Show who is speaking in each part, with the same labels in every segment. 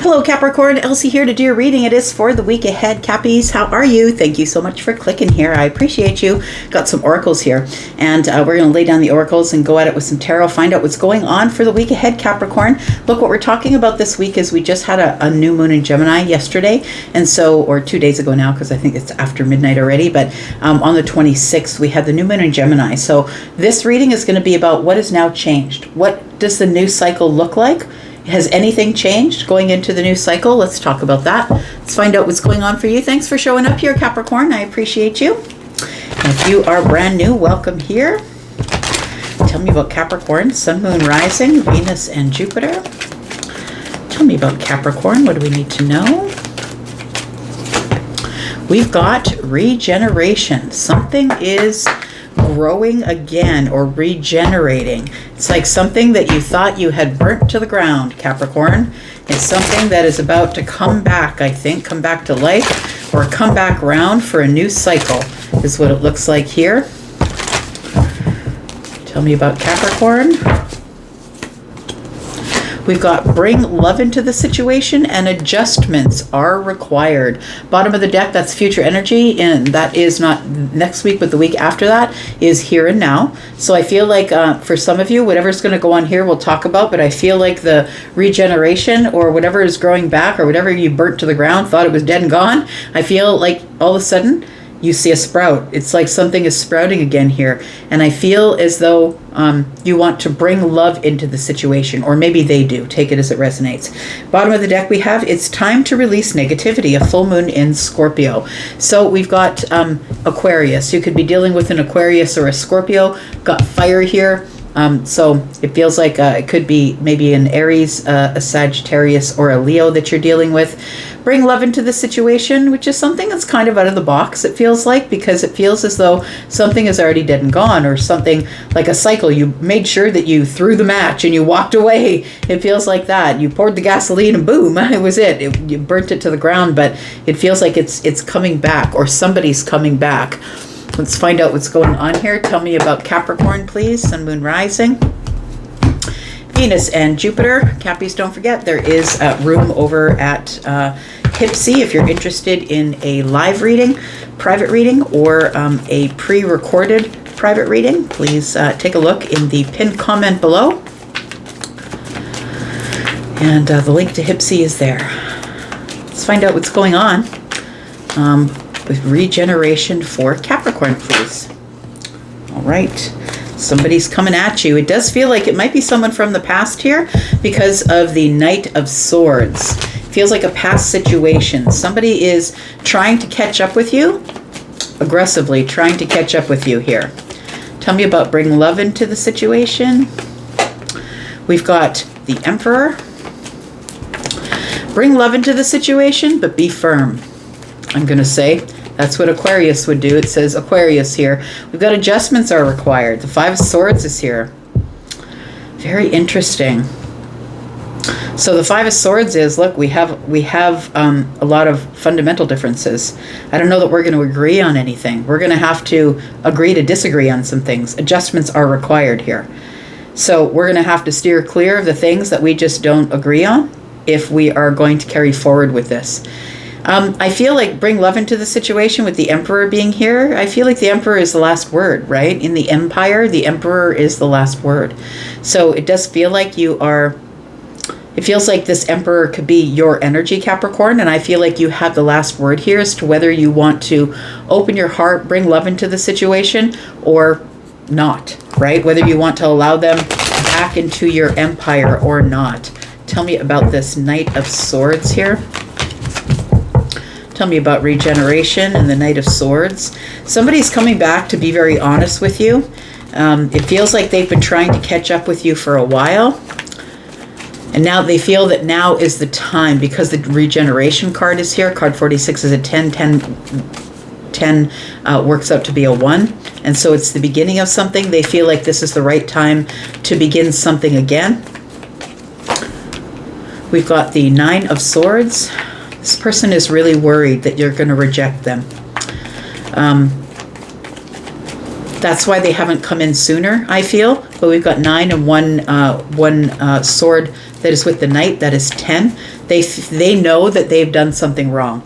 Speaker 1: Hello Capricorn, Elsie here to do your reading. It is for the week ahead. Cappies, how are you? Thank you so much for clicking here. I appreciate you. Got some oracles here, and we're going to lay down the oracles and go at it with some tarot, find out what's going on for the week ahead, Capricorn. Look, what we're talking about this week is we just had a new moon in Gemini yesterday, and so, or 2 days ago now, because I think it's after midnight already, but on the 26th, we had the new moon in Gemini. So this reading is going to be about what has now changed. What does the new cycle look like? Has anything changed going into the new cycle? Let's talk about that. Let's find out what's going on for you. Thanks for showing up here, Capricorn. I appreciate you. And if you are brand new, welcome here. Tell me about Capricorn, Sun, Moon, Rising, Venus, and Jupiter. Tell me about Capricorn. What do we need to know? We've got regeneration. Something is growing again or regenerating. It's like something that you thought you had burnt to the ground, Capricorn. It's something that is about to come back, I think, come back to life or come back round for a new cycle is what it looks like here. Tell me about Capricorn. We've got bring love into the situation and adjustments are required. Bottom of the deck, that's future energy, and that is not next week, but the week after that is here and now. So I feel like for some of you, whatever's going to go on here, we'll talk about, but I feel like the regeneration or whatever is growing back or whatever you burnt to the ground, thought it was dead and gone, I feel like all of a sudden you see a sprout. It's like something is sprouting again here. And I feel as though you want to bring love into the situation, or maybe they do. Take it as it resonates. Bottom of the deck we have, it's time to release negativity, a full moon in Scorpio. So we've got Aquarius. You could be dealing with an Aquarius or a Scorpio. Got fire here. So it feels like it could be maybe an Aries, a Sagittarius, or a Leo that you're dealing with. Bring love into the situation, which is something that's kind of out of the box, it feels like, because it feels as though something is already dead and gone, or something like a cycle. You made sure that you threw the match and you walked away. It feels like that. You poured the gasoline and boom, it was it. You burnt it to the ground, but it feels like it's coming back, or somebody's coming back. Let's find out what's going on here. Tell me about Capricorn, please. Sun, Moon, Rising, Venus, and Jupiter. Cappies, don't forget, there is room over at Hypsee if you're interested in a live reading, private reading, or a pre-recorded private reading. Please take a look in the pinned comment below. And the link to Hypsee is there. Let's find out what's going on with regeneration for Capricorn, please. All right, somebody's coming at you. It does feel like it might be someone from the past here because of the Knight of Swords. It feels like a past situation. Somebody is trying to catch up with you, aggressively trying to catch up with you here. Tell me about bring love into the situation. We've got the Emperor. Bring love into the situation, but be firm. I'm going to say that's what Aquarius would do. It says Aquarius here. We've got adjustments are required. The Five of Swords is here. Very interesting. So the Five of Swords is, look, we have a lot of fundamental differences. I don't know that we're going to agree on anything. We're going to have to agree to disagree on some things. Adjustments are required here. So we're going to have to steer clear of the things that we just don't agree on if we are going to carry forward with this. I feel like bring love into the situation with the Emperor being here. I feel like the Emperor is the last word, right? In the Empire, the Emperor is the last word. So it does feel like it feels like this Emperor could be your energy, Capricorn, and I feel like you have the last word here as to whether you want to open your heart, bring love into the situation, or not, right? Whether you want to allow them back into your empire or not. Tell me about this Knight of Swords here. Tell me about regeneration and the Knight of Swords. Somebody's coming back to be very honest with you. It feels like they've been trying to catch up with you for a while. And now they feel that now is the time because the regeneration card is here. Card 46 is a 10. 10 works out to be a 1. And so it's the beginning of something. They feel like this is the right time to begin something again. We've got the Nine of Swords. This person is really worried that you're going to reject them. That's why they haven't come in sooner, I feel. But we've got 9 and one sword that is with the Knight, that is 10. They know that they've done something wrong.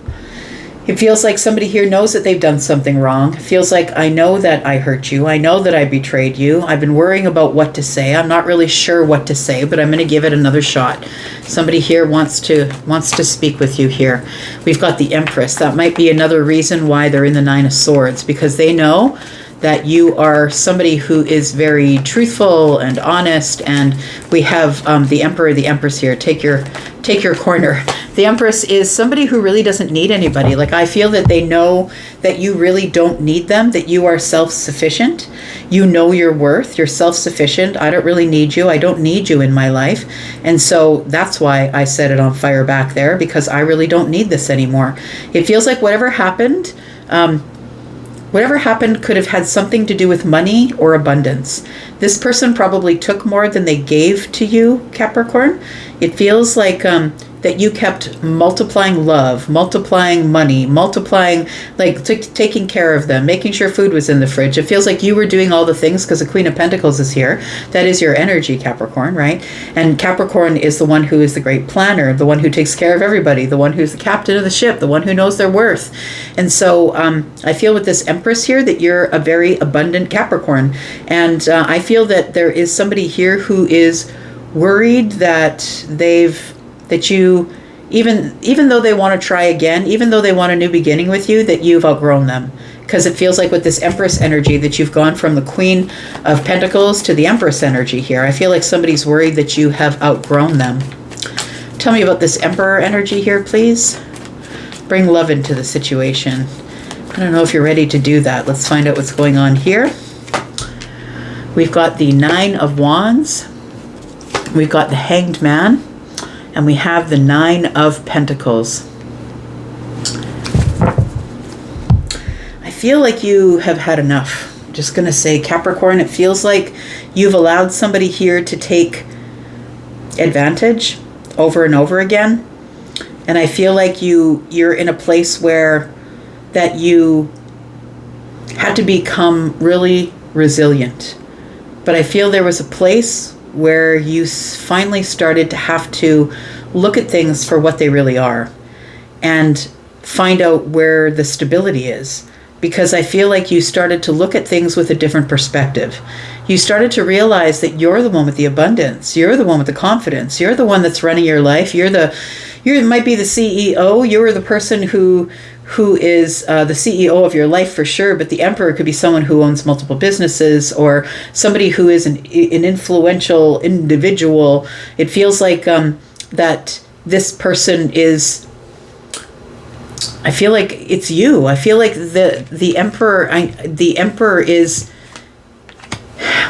Speaker 1: It feels like somebody here knows that they've done something wrong. It feels like, I know that I hurt you. I know that I betrayed you. I've been worrying about what to say. I'm not really sure what to say, but I'm going to give it another shot. Somebody here wants to speak with you here. We've got the Empress. That might be another reason why they're in the Nine of Swords, because they know that you are somebody who is very truthful and honest. And we have the Emperor, the Empress here. Take your corner. The Empress is somebody who really doesn't need anybody. Like, I feel that they know that you really don't need them, that you are self-sufficient. You know your worth. You're self-sufficient. I don't really need you. I don't need you in my life. And so that's why I set it on fire back there, because I really don't need this anymore. It feels like whatever happened could have had something to do with money or abundance. This person probably took more than they gave to you, Capricorn. It feels like that you kept multiplying love, multiplying money, multiplying, like taking care of them, making sure food was in the fridge. It feels like you were doing all the things because the Queen of Pentacles is here. That is your energy, Capricorn, right? And Capricorn is the one who is the great planner, the one who takes care of everybody, the one who's the captain of the ship, the one who knows their worth. And so I feel with this Empress here that you're a very abundant Capricorn. And I feel that there is somebody here who is worried that you, even though they want to try again, even though they want a new beginning with you, that you've outgrown them. Because it feels like with this Empress energy that you've gone from the Queen of Pentacles to the Empress energy here. I feel like somebody's worried that you have outgrown them. Tell me about this Emperor energy here, please. Bring love into the situation. I don't know if you're ready to do that. Let's find out what's going on here. We've got the Nine of Wands. We've got the Hanged Man. And we have the Nine of Pentacles. I feel like you have had enough. I'm just going to say, Capricorn, it feels like you've allowed somebody here to take advantage over and over again. And I feel like you're in a place where that you had to become really resilient. But I feel there was a place where you finally started to have to look at things for what they really are and find out where the stability is. Because I feel like you started to look at things with a different perspective. You started to realize that you're the one with the abundance. You're the one with the confidence. You're the one that's running your life. You might be the CEO. You're the person who is the CEO of your life for sure, but the Emperor could be someone who owns multiple businesses or somebody who is an influential individual. It feels like that this person is, I feel like it's you. I feel like the Emperor is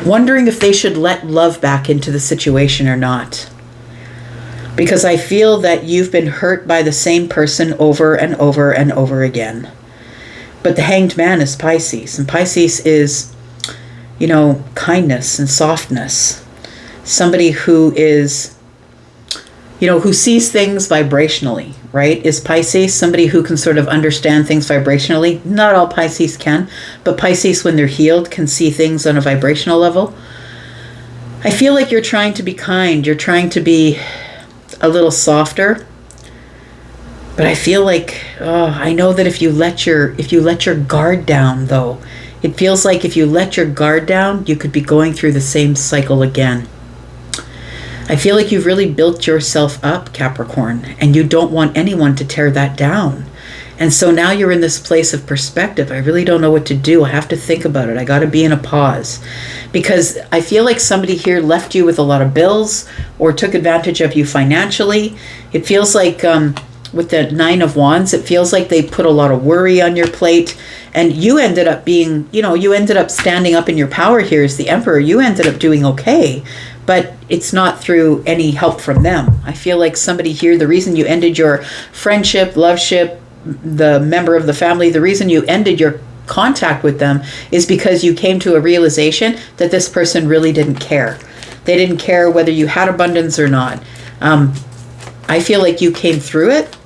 Speaker 1: wondering if they should let love back into the situation or not. Because I feel that you've been hurt by the same person over and over and over again. But the Hanged Man is Pisces. And Pisces is, kindness and softness. Somebody who is, who sees things vibrationally, right? Is Pisces somebody who can sort of understand things vibrationally? Not all Pisces can. But Pisces, when they're healed, can see things on a vibrational level. I feel like you're trying to be kind. You're trying to be a little softer, but I feel like I know that if you let your guard down, though, it feels like if you let your guard down, you could be going through the same cycle again. I feel like you've really built yourself up, Capricorn, and you don't want anyone to tear that down. And so now you're in this place of perspective. I really don't know what to do. I have to think about it. I got to be in a pause. Because I feel like somebody here left you with a lot of bills or took advantage of you financially. It feels like with the Nine of Wands, it feels like they put a lot of worry on your plate. And you ended up being, you ended up standing up in your power here as the Emperor. You ended up doing okay. But it's not through any help from them. I feel like somebody here, the reason you ended your friendship, loveship, the member of the family, the reason you ended your contact with them is because you came to a realization that this person really didn't care. They didn't care whether you had abundance or not. I feel like you came through it.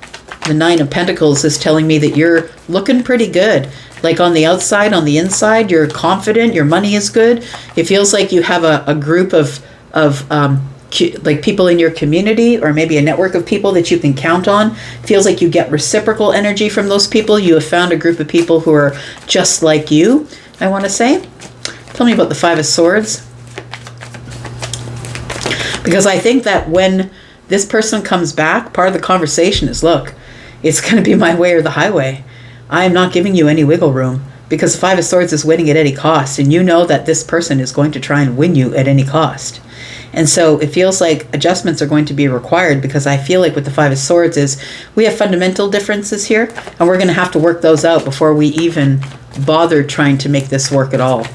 Speaker 1: The Nine of Pentacles is telling me that you're looking pretty good. Like on the outside, on the inside, you're confident, your money is good. It feels like you have a group of like people in your community, or maybe a network of people that you can count on. Feels like you get reciprocal energy from those people. You have found a group of people who are just like you, I want to say. Tell me about the Five of Swords. Because I think that when this person comes back, part of the conversation is, look, it's going to be my way or the highway. I am not giving you any wiggle room, because the Five of Swords is winning at any cost. And you know that this person is going to try and win you at any cost. And so it feels like adjustments are going to be required, because I feel like with the Five of Swords is we have fundamental differences here, and we're going to have to work those out before we even bother trying to make this work at all.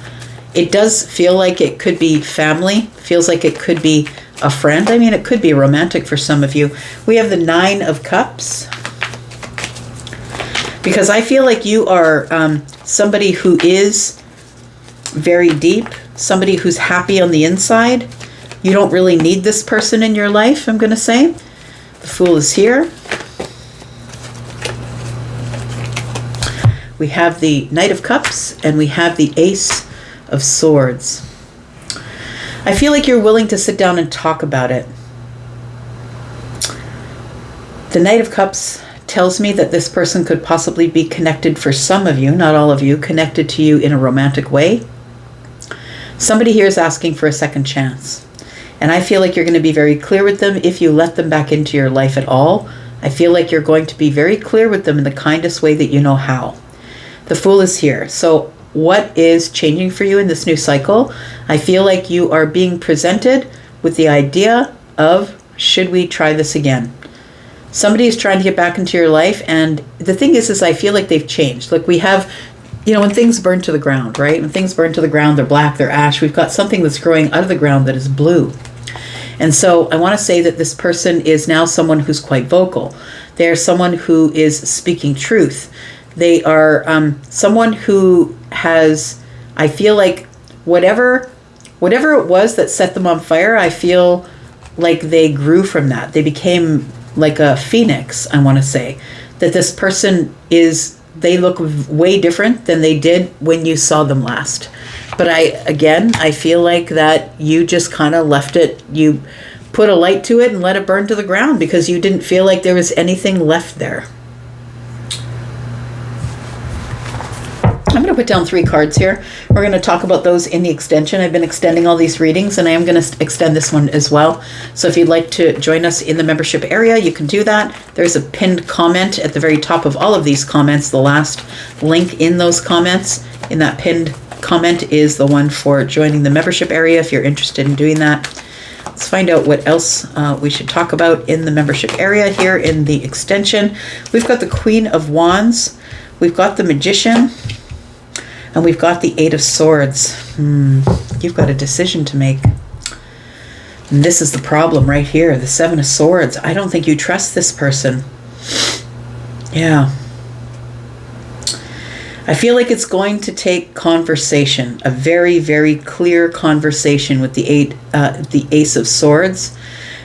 Speaker 1: It does feel like it could be family. Feels like it could be a friend. I mean, it could be romantic for some of you. We have the Nine of Cups. Because I feel like you are somebody who is very deep, somebody who's happy on the inside. You don't really need this person in your life, I'm going to say. The Fool is here. We have the Knight of Cups, and we have the Ace of Swords. I feel like you're willing to sit down and talk about it. The Knight of Cups tells me that this person could possibly be connected, for some of you, not all of you, connected to you in a romantic way. Somebody here is asking for a second chance. And I feel like you're going to be very clear with them if you let them back into your life at all. I feel like you're going to be very clear with them in the kindest way that you know how. The Fool is here. So what is changing for you in this new cycle? I feel like you are being presented with the idea of, should we try this again? Somebody is trying to get back into your life, and the thing is I feel like they've changed. Like we have, when things burn to the ground, right? When things burn to the ground, they're black, they're ash. We've got something that's growing out of the ground that is blue. And so I want to say that this person is now someone who's quite vocal. They're someone who is speaking truth. They are someone who has, I feel like whatever it was that set them on fire, I feel like they grew from that. They became like a phoenix, I want to say. That this person they look way different than they did when you saw them last. But I feel like that you just kind of left it, you put a light to it and let it burn to the ground, because you didn't feel like there was anything left there. I'm going to put down 3 cards here. We're going to talk about those in the extension. I've been extending all these readings, and I am going to extend this one as well. So if you'd like to join us in the membership area, you can do that. There's a pinned comment at the very top of all of these comments. The last link in those comments, in that pinned comment, is the one for joining the membership area if you're interested in doing that. Let's find out what else we should talk about in the membership area here in the extension. We've got the Queen of Wands. We've got the Magician. And we've got the Eight of Swords. You've got a decision to make. And this is the problem right here, the Seven of Swords. I don't think you trust this person. Yeah. I feel like it's going to take conversation, a very, very clear conversation with the Ace of Swords.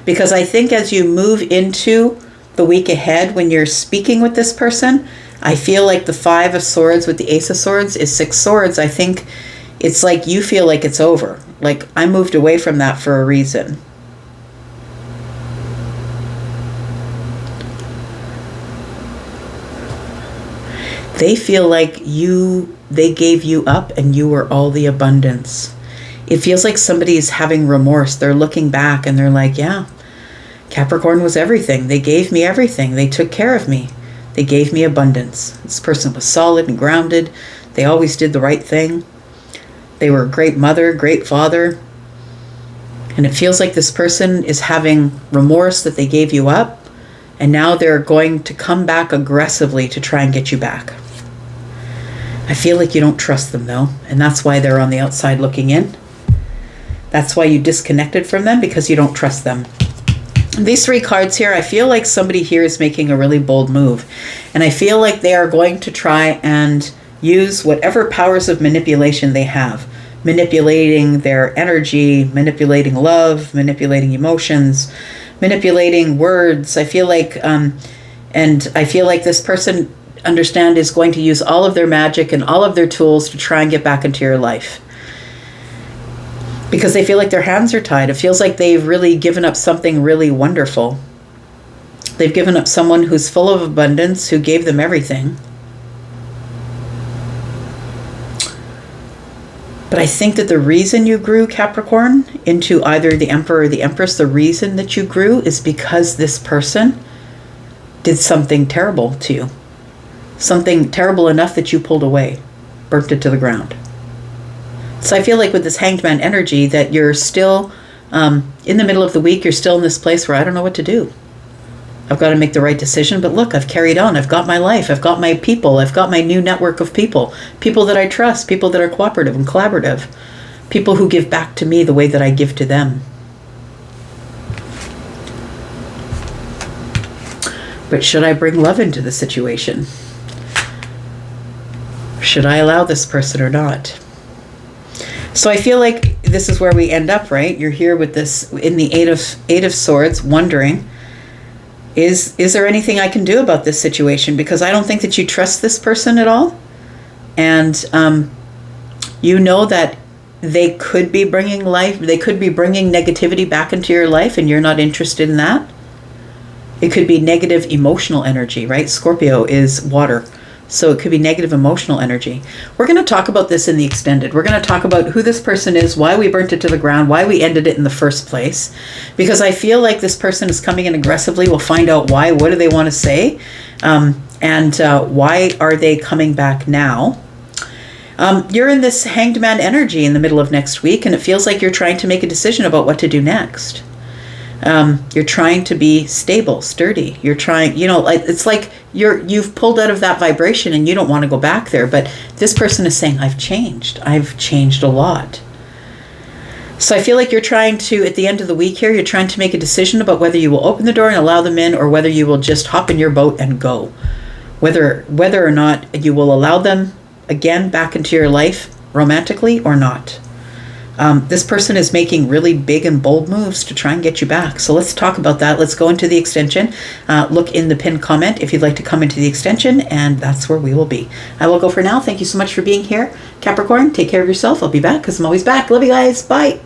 Speaker 1: Because I think as you move into the week ahead, when you're speaking with this person, I feel like the Five of Swords with the Ace of Swords is 6 swords. I think it's like you feel like it's over. Like, I moved away from that for a reason. They feel like they gave you up and you were all the abundance. It feels like somebody is having remorse. They're looking back and they're like, yeah, Capricorn was everything. They gave me everything. They took care of me. They gave me abundance. This person was solid and grounded. They always did the right thing. They were a great mother, great father. And it feels like this person is having remorse that they gave you up. And now they're going to come back aggressively to try and get you back. I feel like you don't trust them though. And that's why they're on the outside looking in. That's why you disconnected from them, because you don't trust them. These 3 cards here, I feel like somebody here is making a really bold move. And I feel like they are going to try and use whatever powers of manipulation they have. Manipulating their energy, manipulating love, manipulating emotions, manipulating words. I feel like, and I feel like this person, understand, is going to use all of their magic and all of their tools to try and get back into your life. because they feel like their hands are tied. It feels like they've really given up something really wonderful. They've given up someone who's full of abundance, who gave them everything. But I think that the reason you grew, Capricorn, into either the Emperor or the Empress, the reason that you grew is because this person did something terrible to you. Something terrible enough that you pulled away, burnt it to the ground. So I feel like with this Hanged Man energy that you're still in the middle of the week, you're still in this place where I don't know what to do. I've got to make the right decision, but look, I've carried on. I've got my life. I've got my people. I've got my new network of people. People that I trust, people that are cooperative and collaborative. People who give back to me the way that I give to them. But should I bring love into the situation? Should I allow this person or not? So I feel like this is where we end up, right? You're here with this in the Eight of Swords, wondering, is there anything I can do about this situation? Because I don't think that you trust this person at all. And you know that they could be bringing negativity back into your life, and you're not interested in that. It could be negative emotional energy, right? Scorpio is water. So it could be negative emotional energy. We're going to talk about this in the extended. We're going to talk about who this person is, why we burnt it to the ground, why we ended it in the first place. Because I feel like this person is coming in aggressively. We'll find out why. What do they want to say? And why are they coming back now? You're in this Hanged Man energy in the middle of next week, and it feels like you're trying to make a decision about what to do next. You're trying to be stable, sturdy. You're trying, it's like you've pulled out of that vibration and you don't want to go back there. But this person is saying, I've changed a lot. So I feel like you're trying to, at the end of the week here, you're trying to make a decision about whether you will open the door and allow them in, or whether you will just hop in your boat and go. Whether or not you will allow them again back into your life romantically or not. This person is making really big and bold moves to try and get you back. So let's talk about that. Let's go into the extension. Look in the pinned comment if you'd like to come into the extension, and that's where we will be. I will go for now. Thank you so much for being here. Capricorn, take care of yourself. I'll be back because I'm always back. Love you guys. Bye.